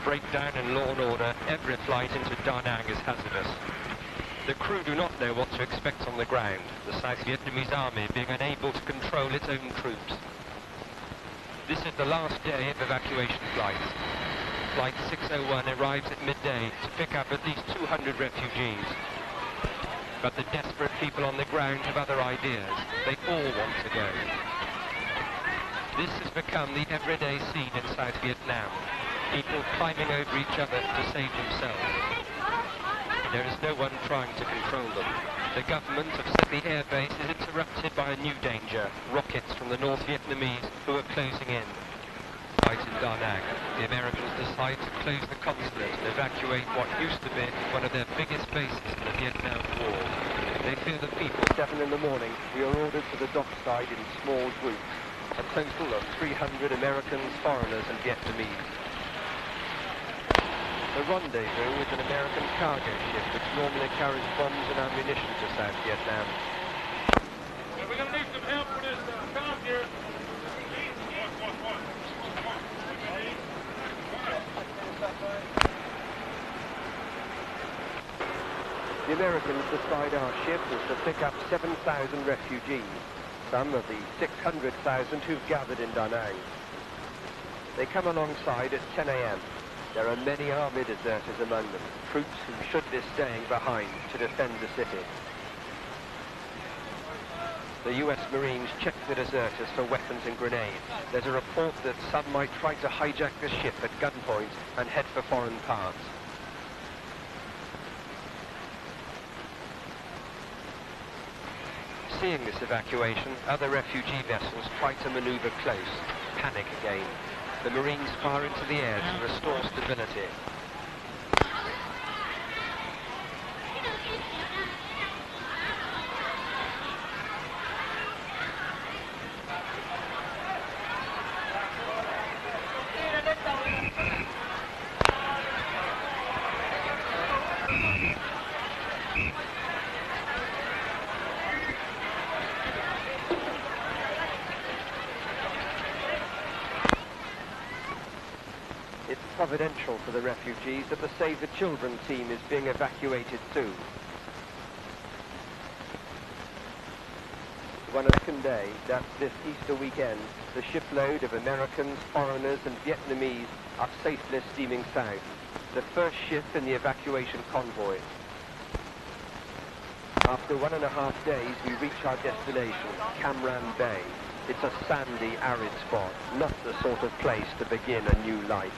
breakdown in law and order, every flight into Da Nang is hazardous. The crew do not know what to expect on the ground, the South Vietnamese army being unable to control its own troops. This is the last day of evacuation flights. Flight 601 arrives at midday to pick up at least 200 refugees. But the desperate people on the ground have other ideas. They all want to go. This has become the everyday scene in South Vietnam. People climbing over each other to save themselves. There is no one trying to control them. The government of Sydney Air Base is interrupted by a new danger, rockets from the North Vietnamese who are closing in. Right in Da Nang, the Americans decide to close the consulate and evacuate what used to be one of their biggest bases in the Vietnam War. They fear the people. 7 in the morning, we are ordered to the dockside in small groups. A total of 300 Americans, foreigners and Vietnamese. The rendezvous is an American cargo ship which normally carries bombs and ammunition to South Vietnam. Yeah, we're going to need some help with this comm here. The Americans decide our ship is to pick up 7,000 refugees, some of the 600,000 who've gathered in Da Nang. They come alongside at 10 a.m. There are many army deserters among them, troops who should be staying behind to defend the city. The US Marines check the deserters for weapons and grenades. There's a report that some might try to hijack the ship at gunpoint and head for foreign parts. Seeing this evacuation, other refugee vessels try to maneuver close. Panic again. The Marines fire into the air to restore stability. It's providential for the refugees that the Save the Children team is being evacuated too. One second day, that's this Easter weekend, the shipload of Americans, foreigners and Vietnamese are safely steaming south. The first ship in the evacuation convoy. After 1.5 days, we reach our destination, Cam Ranh Bay. It's a sandy, arid spot, not the sort of place to begin a new life.